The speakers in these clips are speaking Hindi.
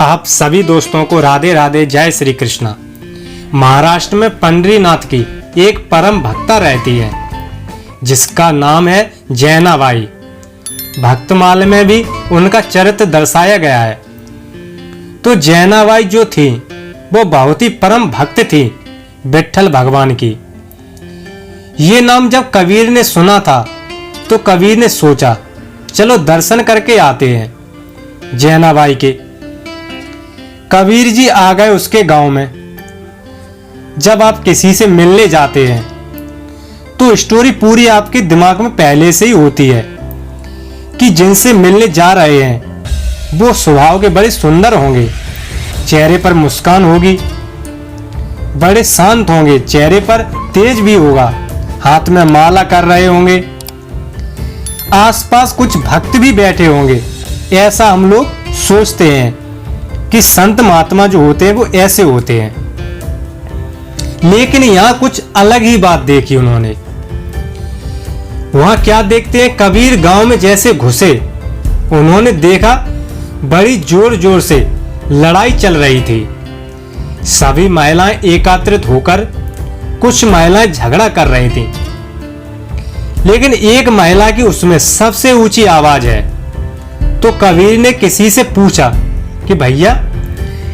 आप सभी दोस्तों को राधे राधे, जय श्री कृष्णा। महाराष्ट्र में पंढरीनाथ की एक परम भक्ता रहती है जिसका नाम है जैनाबाई। भक्तमाल में भी उनका चरित्र दर्शाया गया है। तो जैनाबाई जो थी वो बहुत ही परम भक्त थी विट्ठल भगवान की। ये नाम जब कबीर ने सुना था तो कबीर ने सोचा चलो दर्शन करके आते हैं जैनाबाई के। कबीर जी आ गए उसके गांव में। जब आप किसी से मिलने जाते हैं तो स्टोरी पूरी आपके दिमाग में पहले से ही होती है कि जिनसे मिलने जा रहे हैं वो स्वभाव के बड़े सुंदर होंगे, चेहरे पर मुस्कान होगी, बड़े शांत होंगे, चेहरे पर तेज भी होगा, हाथ में माला कर रहे होंगे, आसपास कुछ भक्त भी बैठे होंगे। ऐसा हम लोग सोचते हैं कि संत महात्मा जो होते हैं वो ऐसे होते हैं। लेकिन यहां कुछ अलग ही बात देखी उन्होंने। वहां क्या देखते हैं, कबीर गांव में जैसे घुसे उन्होंने देखा बड़ी जोर जोर से लड़ाई चल रही थी। सभी महिलाएं एकत्रित होकर कुछ महिलाएं झगड़ा कर रही थी, लेकिन एक महिला की उसमें सबसे ऊंची आवाज है। तो कबीर ने किसी से पूछा कि भैया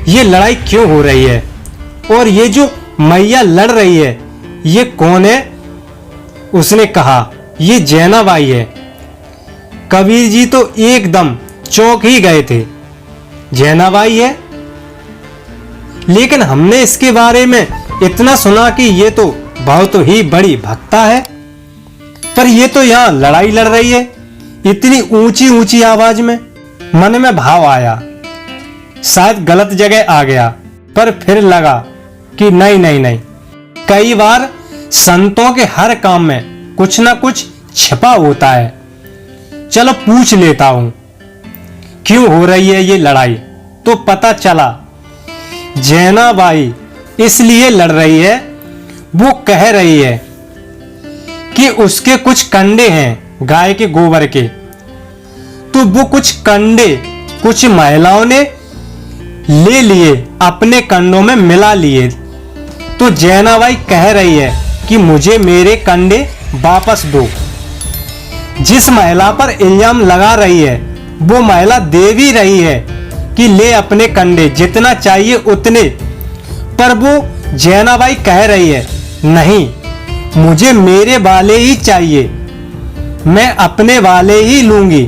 ये लड़ाई क्यों हो रही है और ये जो मैया लड़ रही है ये कौन है। उसने कहा ये जैनाबाई है। कबीर जी तो एकदम चौंक ही गए थे, जैनाबाई है। लेकिन हमने इसके बारे में इतना सुना कि ये तो बहुत ही बड़ी भक्ता है, पर ये तो यहां लड़ाई लड़ रही है इतनी ऊंची ऊंची आवाज में। मन में भाव आया शायद गलत जगह आ गया, पर फिर लगा कि नहीं, कई बार संतों के हर काम में कुछ ना कुछ छिपा होता है। चलो पूछ लेता हूं क्यों हो रही है ये लड़ाई। तो पता चला जैनाबाई इसलिए लड़ रही है, वो कह रही है कि उसके कुछ कंडे हैं गाय के गोबर के, तो वो कुछ कंडे कुछ महिलाओं ने ले लिए, अपने कंडों में मिला लिए। तो जैनाबाई कह रही है कि मुझे मेरे कंडे वापस दो। जिस महिला पर इल्जाम लगा रही है वो महिला दे भी रही है कि ले अपने कंडे जितना चाहिए उतने, पर वो जैनाबाई कह रही है नहीं, मुझे मेरे वाले ही चाहिए, मैं अपने वाले ही लूंगी।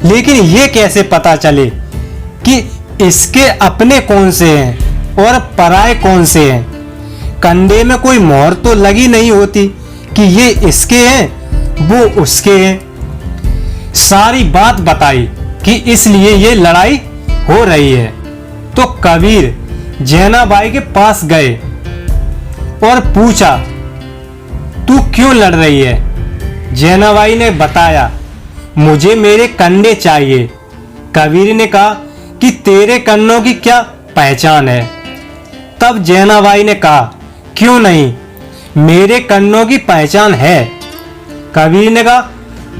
लेकिन ये कैसे पता चले कि इसके अपने कौन से हैं और पराये कौन से हैं। कंडे में कोई मोहर तो लगी नहीं होती कि ये इसके हैं वो उसके हैं। सारी बात बताई कि इसलिए ये लड़ाई हो रही है। तो कबीर जैनाबाई के पास गए और पूछा तू क्यों लड़ रही है। जैनाबाई ने बताया मुझे मेरे कंडे चाहिए। कबीर ने कहा कि तेरे कन्नों की क्या पहचान है। तब जैनाबाई ने कहा क्यों नहीं, मेरे कन्नों की पहचान है। कबीर ने कहा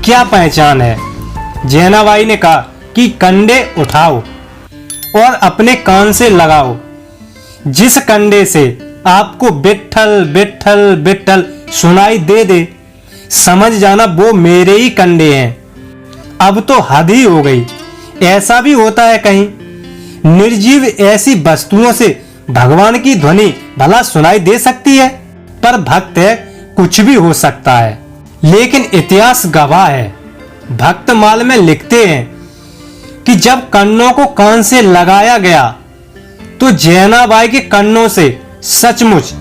क्या पहचान है। जैनाबाई ने कहा कि कंडे उठाओ और अपने कान से लगाओ। जिस कंडे से आपको विट्ठल विट्ठल विट्ठल सुनाई दे समझ जाना वो मेरे ही कंडे हैं। अब तो हद ही हो गई। ऐसा भी होता है कहीं निर्जीव ऐसी वस्तुओं से भगवान की ध्वनि भला सुनाई दे सकती है, पर भक्त है कुछ भी हो सकता है। लेकिन इतिहास गवाह है, भक्तमाल में लिखते हैं कि जब कन्नों को कान से लगाया गया तो जैनाबाई के कन्नों से सचमुच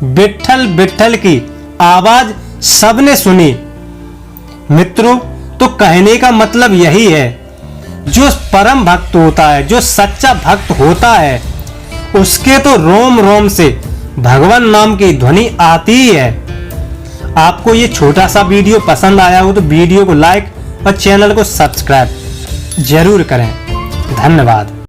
विट्ठल विट्ठल की आवाज सबने सुनी। मित्रों, तो कहने का मतलब यही है, जो परम भक्त होता है, जो सच्चा भक्त होता है, उसके तो रोम रोम से भगवान नाम की ध्वनि आती ही है। आपको ये छोटा सा वीडियो पसंद आया हो तो वीडियो को लाइक और चैनल को सब्सक्राइब जरूर करें। धन्यवाद।